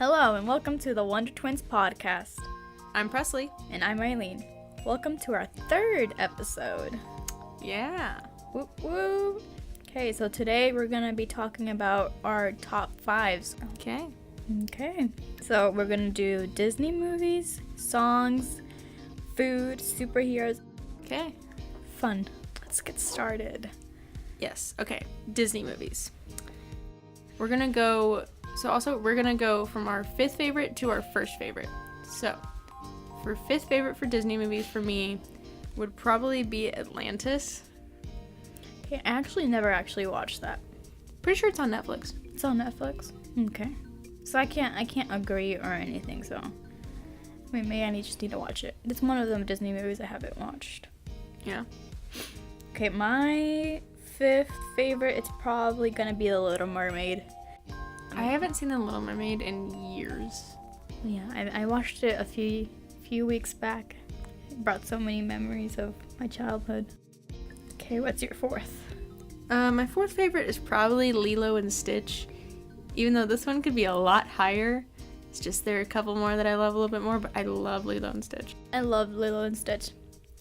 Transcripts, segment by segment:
Hello and welcome to the Wonder Twins podcast. I'm Presley. And I'm Eileen. Welcome to our third episode. Yeah. Woo woo. Okay, so today we're going to be talking about our top fives. Okay. So we're going to do Disney movies, songs, food, superheroes. Okay. Fun. Let's get started. Yes. Okay. Disney movies. We're going to go from our fifth favorite to our first favorite. So, for fifth favorite for Disney movies for me would probably be Atlantis. Okay, I actually never watched that. Pretty sure it's on Netflix. It's on Netflix? Okay. So I can't agree or anything, so maybe I just need to watch it. It's one of them Disney movies I haven't watched. Yeah. Okay, my fifth favorite, it's probably gonna be The Little Mermaid. I haven't seen The Little Mermaid in years. Yeah, I watched it a few weeks back. It brought so many memories of my childhood. Okay, what's your fourth? My fourth favorite is probably Lilo and Stitch. Even though this one could be a lot higher, it's just there are a couple more that I love a little bit more, but I love Lilo and Stitch. I love Lilo and Stitch.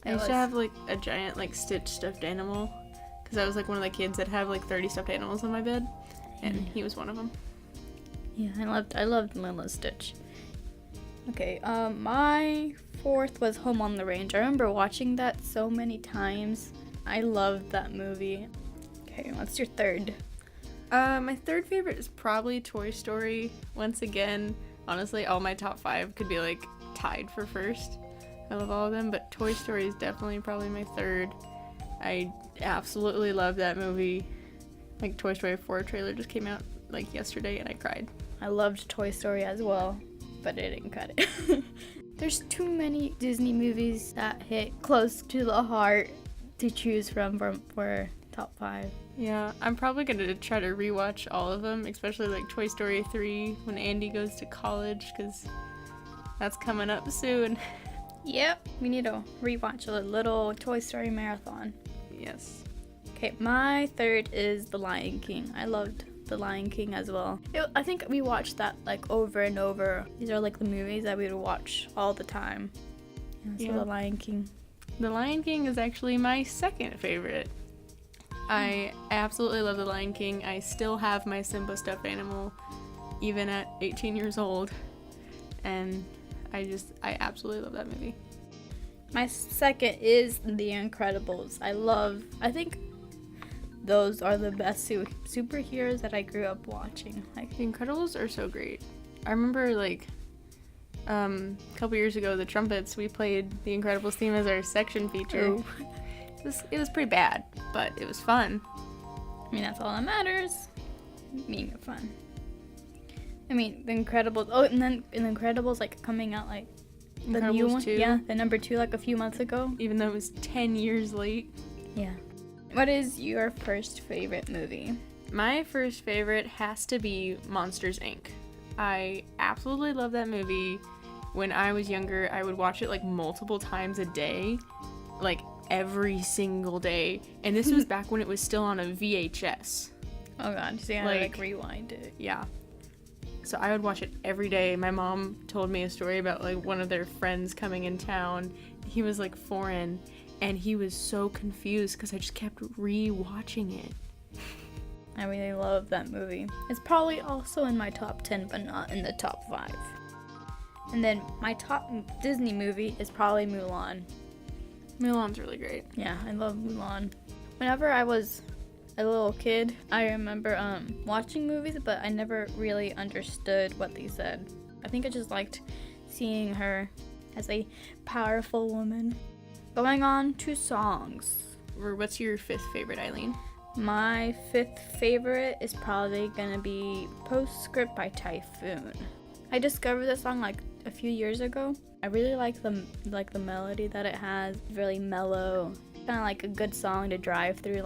I used to have a giant Stitch stuffed animal because I was one of the kids that have 30 stuffed animals on my bed, and he was one of them. Yeah, I loved Lilo and Stitch. Okay, my fourth was Home on the Range. I remember watching that so many times. I loved that movie. Okay, what's your third? My third favorite is probably Toy Story. Once again, honestly, all my top five could be tied for first. I love all of them, but Toy Story is definitely probably my third. I absolutely love that movie. Toy Story 4 trailer just came out yesterday and I cried. I loved Toy Story as well, but it didn't cut it. There's too many Disney movies that hit close to the heart to choose from for top five. Yeah, I'm probably going to try to rewatch all of them, especially Toy Story 3 when Andy goes to college, because that's coming up soon. Yep, we need to rewatch a little Toy Story marathon. Yes. Okay, my third is The Lion King. I loved The Lion King as well. I think we watched that over and over. These are the movies that we would watch all the time. Yeah, so The Lion King. The Lion King is actually my second favorite. I absolutely love The Lion King. I still have my Simba stuffed animal, even at 18 years old. And I absolutely love that movie. My second is The Incredibles. I think those are the best superheroes that I grew up watching. The Incredibles are so great. I remember a couple years ago, the Trumpets, we played The Incredibles theme as our section feature. Ooh. It was pretty bad, but it was fun. I mean, that's all that matters. Being fun. I mean, The Incredibles. Oh, and then The Incredibles coming out the Incredibles new one. 2. Yeah, the number 2 a few months ago. Even though it was 10 years late. Yeah. What is your first favorite movie? My first favorite has to be Monsters, Inc. I absolutely love that movie. When I was younger, I would watch it multiple times a day. Every single day. And this was back when it was still on a VHS. Oh god, so you had to rewind it. Yeah. So I would watch it every day. My mom told me a story about one of their friends coming in town. He was foreign, and he was so confused because I just kept re-watching it. I really love that movie. It's probably also in my top 10, but not in the top 5. And then my top Disney movie is probably Mulan. Mulan's really great. Yeah, I love Mulan. Whenever I was a little kid, I remember watching movies, but I never really understood what they said. I think I just liked seeing her as a powerful woman. Going on to songs. What's your fifth favorite, Eileen? My fifth favorite is probably gonna be Postscript by Typhoon. I discovered this song a few years ago. I really like the melody that it has. Really mellow. Kind of a good song to drive through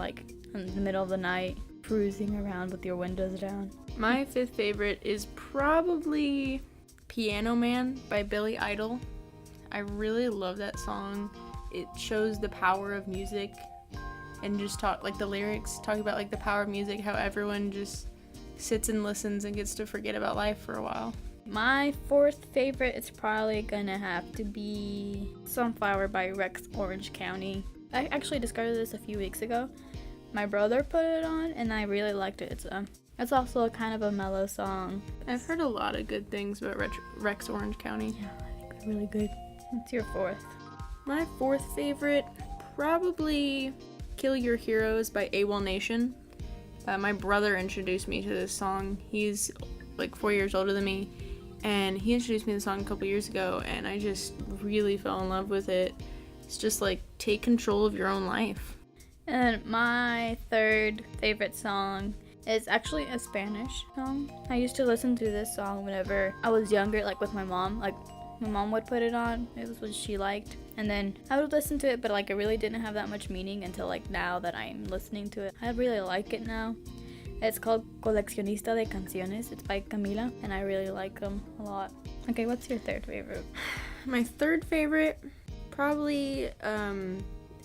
in the middle of the night, cruising around with your windows down. My fifth favorite is probably Piano Man by Billy Idol. I really love that song. It shows the power of music and just the lyrics talk about the power of music, how everyone just sits and listens and gets to forget about life for a while. My fourth favorite is probably gonna have to be Sunflower by Rex Orange County. I actually discovered this a few weeks ago. My brother put it on and I really liked it. It's also a kind of a mellow song. I've heard a lot of good things about Rex Orange County. Yeah, I think they're really good. What's your fourth? My fourth favorite, probably Kill Your Heroes by AWOL Nation. My brother introduced me to this song. He's like 4 years older than me, and he introduced me to the song a couple years ago, and I just really fell in love with it. It's just like, take control of your own life. And my third favorite song is actually a Spanish song. I used to listen to this song whenever I was younger, like with my mom. Like, my mom would put it on. It was what she liked. And then I would listen to it, but like it really didn't have that much meaning until like now that I'm listening to it. I really like it now. It's called Coleccionista de Canciones. It's by Camila, and I really like them a lot. Okay, what's your third favorite? My third favorite, probably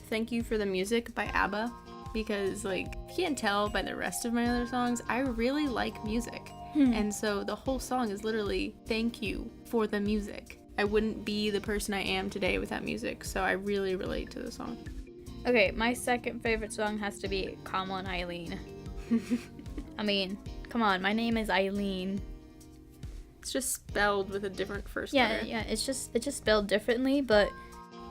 Thank You for the Music by ABBA, because like, if you can't tell by the rest of my other songs, I really like music. And so the whole song is literally thank you for the music. I wouldn't be the person I am today without music, so I really relate to the song. Okay, my second favorite song has to be Come On Eileen. I mean, come on, my name is Eileen. It's just spelled with a different first Yeah, letter. yeah, it's just spelled differently, but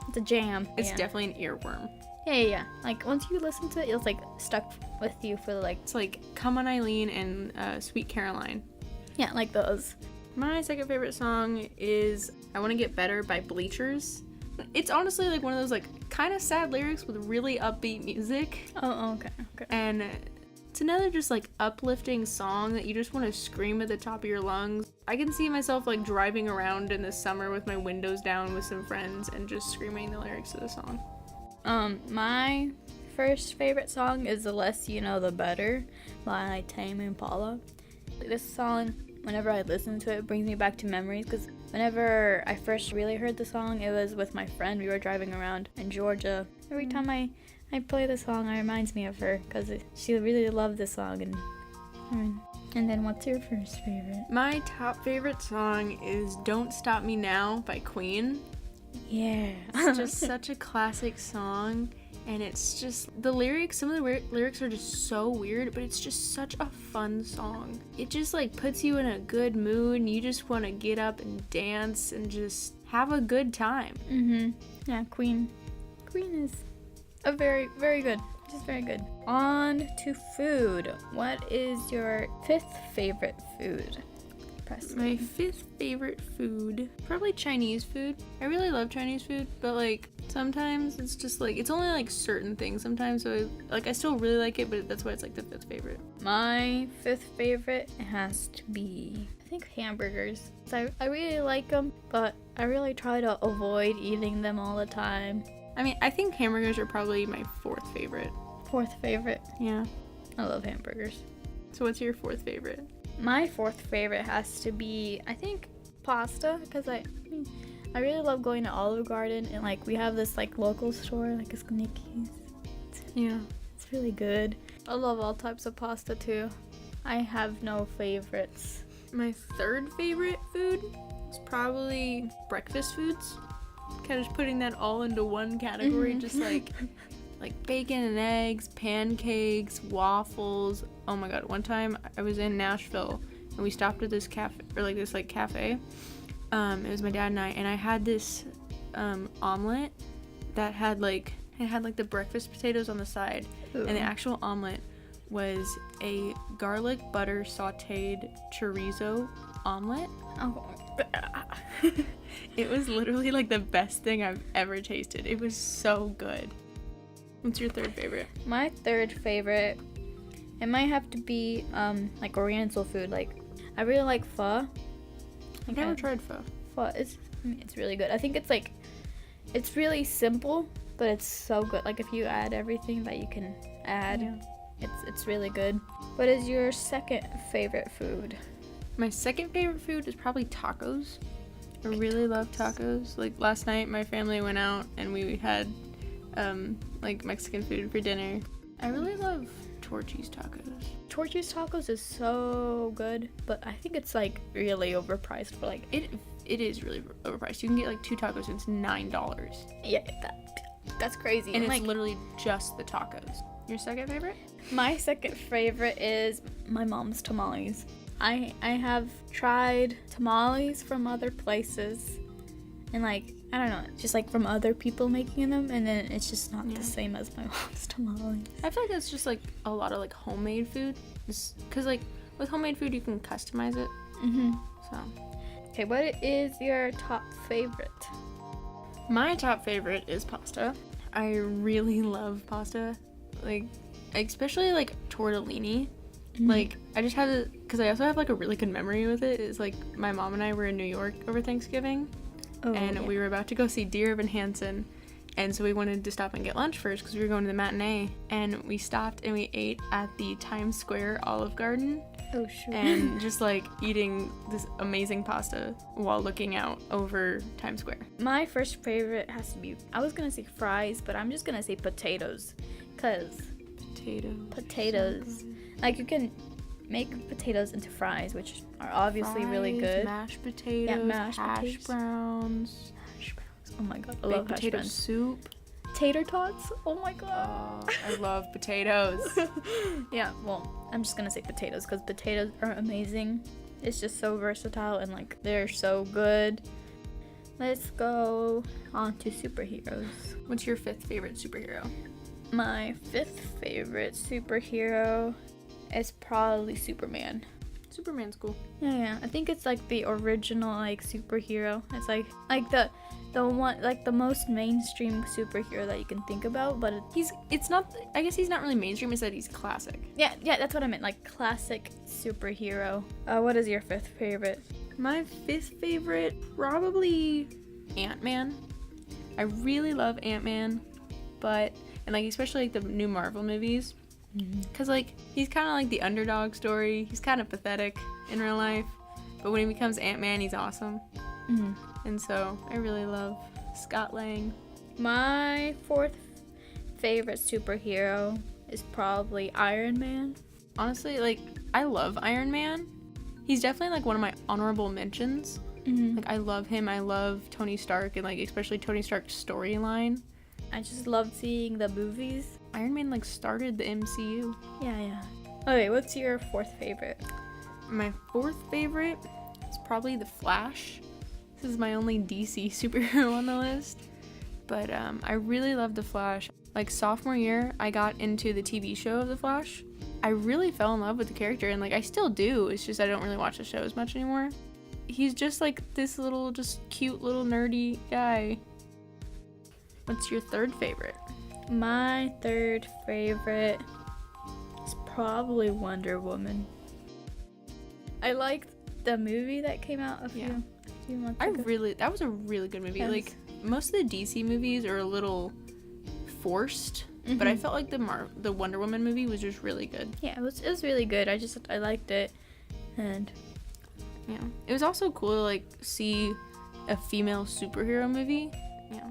it's a jam. It's yeah. definitely an earworm. Yeah. Like, once you listen to it, it's like stuck with you for like... It's like Come On Eileen and Sweet Caroline. Yeah, like those. My second favorite song is I Want to Get Better by Bleachers. It's honestly like one of those like kind of sad lyrics with really upbeat music. Oh, okay. And it's another just like uplifting song that you just want to scream at the top of your lungs. I can see myself like driving around in the summer with my windows down with some friends and just screaming the lyrics of the song. My first favorite song is The Less You Know The Better by Tame Impala. This song, whenever I listen to it, it brings me back to memories, because whenever I first really heard the song, it was with my friend. We were driving around in Georgia. Every time I play the song, it reminds me of her, because she really loved the song. And then what's your first favorite? My top favorite song is Don't Stop Me Now by Queen. Yeah. It's just such a classic song, and it's just, the lyrics, some of the lyrics are just so weird, but it's just such a fun song. It just like puts you in a good mood, and you just want to get up and dance and just have a good time. Yeah, Queen is a very, very good. Just very good. On to food. What is your fifth favorite food? My fifth favorite food, probably Chinese food. I really love Chinese food, but like sometimes it's just like, it's only like certain things sometimes, so I still really like it, but that's why it's like the fifth favorite. My fifth favorite has to be, I think, hamburgers. I really like them, but I really try to avoid eating them all the time. I mean, I think hamburgers are probably my fourth favorite. Fourth favorite? Yeah. I love hamburgers. So what's your fourth favorite? My fourth favorite has to be, I think, pasta, because I really love going to Olive Garden, and like we have this like local store, like a Snicky's. Yeah. It's really good. I love all types of pasta too. I have no favorites. My third favorite food is probably breakfast foods. Kind of just putting that all into one category, just like bacon and eggs, pancakes, waffles. Oh my god, one time I was in Nashville and we stopped at this cafe. It was my dad and I had this omelet that had the breakfast potatoes on the side. Ooh. And the actual omelet was a garlic butter sauteed chorizo omelet. Oh. It was literally like the best thing I've ever tasted. It was so good. What's your third favorite? My third favorite, it might have to be like Oriental food. Like, I really like pho. I've never tried pho. Pho it's really good. I think it's really simple, but it's so good. Like, if you add everything that you can add, yeah. It's really good. What is your second favorite food? My second favorite food is probably tacos. I really love tacos. Like, last night my family went out and we had like Mexican food for dinner. I really love Torchy's tacos. Torchy's tacos is so good, but I think it's like really overpriced for like It is really overpriced. You can get like 2 tacos and it's $9. yeah, that's crazy. And it's like literally just the tacos. Your second favorite? my second favorite is my mom's tamales. I have tried tamales from other places, and like I don't know, just like from other people making them, and then it's just not the same as my mom's tamales. I feel like that's just like a lot of like homemade food, because like with homemade food you can customize it. So Okay, what is your top favorite? my top favorite is pasta. I really love pasta, like especially like tortellini. Like I just have it because I also have like a really good memory with it. It's like my mom and I were in New York over Thanksgiving, and we were about to go see Dear Evan Hansen, and so we wanted to stop and get lunch first because we were going to the matinee, and we stopped and we ate at the Times Square Olive Garden. Oh shoot. And just like eating this amazing pasta while looking out over Times Square. My first favorite has to be, I was gonna say fries, but I'm just gonna say potatoes, cause potatoes, like you can make potatoes into fries, which are obviously really good. Mashed potatoes, mashed hash potatoes. browns, Oh my god, I baked love hash potato browns. soup. Tater tots. Oh my god. I love potatoes. Yeah, well, I'm just gonna say potatoes because potatoes are amazing. It's just so versatile and like they're so good. Let's go on to superheroes. What's your 5th favorite superhero? My 5th favorite superhero is probably Superman. Superman's cool. Yeah, I think it's like the original like superhero. It's like the one, like the most mainstream superhero that you can think about, but It's not, I guess he's not really mainstream, it's that he's classic. yeah, that's what I meant, like classic superhero. What is your 5th favorite? My 5th favorite, probably Ant-Man. I really love Ant-Man, and like especially like the new Marvel movies, because like he's kind of like the underdog story. He's kind of pathetic in real life, but when he becomes Ant-Man, he's awesome. And so I really love Scott Lang. My 4th favorite superhero is probably Iron Man. Honestly, like I love Iron Man. He's definitely like one of my honorable mentions. Like I love him. I love Tony Stark, and like especially Tony Stark's storyline. I just loved seeing the movies. Iron Man like started the MCU. Yeah. Okay, what's your 4th favorite? My 4th favorite is probably The Flash. This is my only DC superhero on the list. But I really love The Flash. Like sophomore year, I got into the TV show of The Flash. I really fell in love with the character, and like I still do. It's just I don't really watch the show as much anymore. He's just like this little, just cute little nerdy guy. What's your 3rd favorite? My 3rd favorite is probably Wonder Woman. I liked the movie that came out a few months ago. That was a really good movie. Yes. Like most of the DC movies are a little forced, but I felt like the Wonder Woman movie was just really good. Yeah, it was really good. I liked it, and Yeah, it was also cool to like see a female superhero movie. Yeah.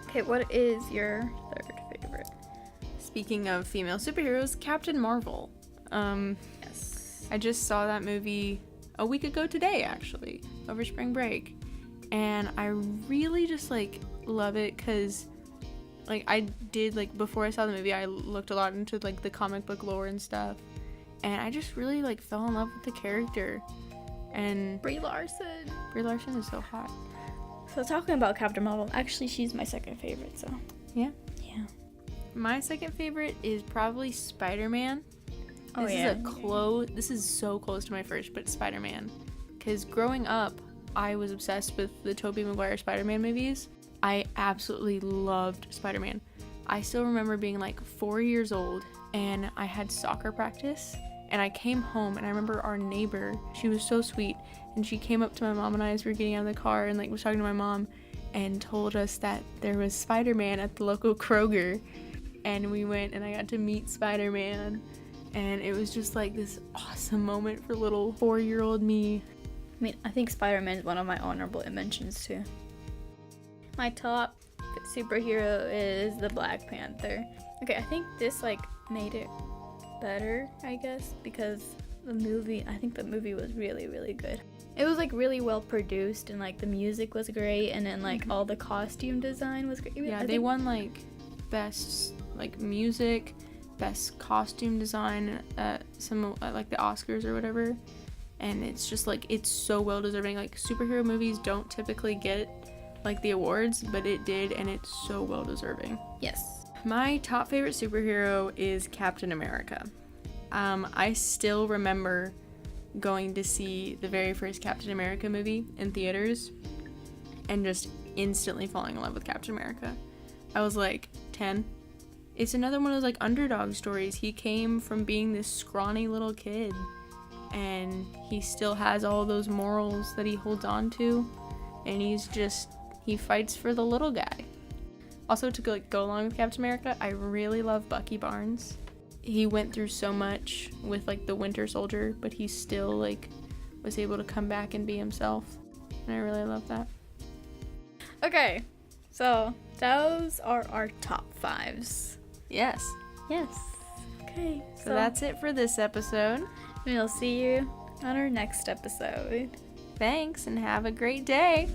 okay, what is your 3rd favorite? Speaking of female superheroes, Captain Marvel. Yes. I just saw that movie a week ago today, actually, over spring break, and I really just like love it because like I did, like before I saw the movie, I looked a lot into like the comic book lore and stuff, and I just really like fell in love with the character. And Brie Larson is so hot. So talking about Captain Marvel, actually she's my 2nd favorite, so Yeah. yeah. My 2nd favorite is probably Spider-Man. Oh, This yeah. This is so close to my first, but Spider-Man. Because growing up, I was obsessed with the Tobey Maguire Spider-Man movies. I absolutely loved Spider-Man. I still remember being like 4 years old, and I had soccer practice, and I came home, and I remember our neighbor, she was so sweet, and she came up to my mom and I as we were getting out of the car and like was talking to my mom and told us that there was Spider-Man at the local Kroger, and we went and I got to meet Spider-Man. And it was just like this awesome moment for little 4-year-old me. I mean, I think Spider-Man is one of my honorable mentions too. My top superhero is the Black Panther. Okay, I think this like made it better, I guess, because I think the movie was really, really good. It was like really well produced, and like the music was great, and then like all the costume design was great. Yeah, they won like best like music, best costume design at some like the Oscars or whatever. And it's just like, it's so well deserving. Like superhero movies don't typically get like the awards, but it did, and it's so well deserving. Yes. My top favorite superhero is Captain America. I still remember going to see the very first Captain America movie in theaters and just instantly falling in love with Captain America. I was like 10. It's another one of those like underdog stories. He came from being this scrawny little kid, and he still has all those morals that he holds on to, and he fights for the little guy. Also, to go along with Captain America, I really love Bucky Barnes. He went through so much with like the Winter Soldier, but he still like was able to come back and be himself, and I really love that. Okay, so those are our top 5s. Yes. Yes. Okay. So that's it for this episode. We'll see you on our next episode. Thanks, and have a great day.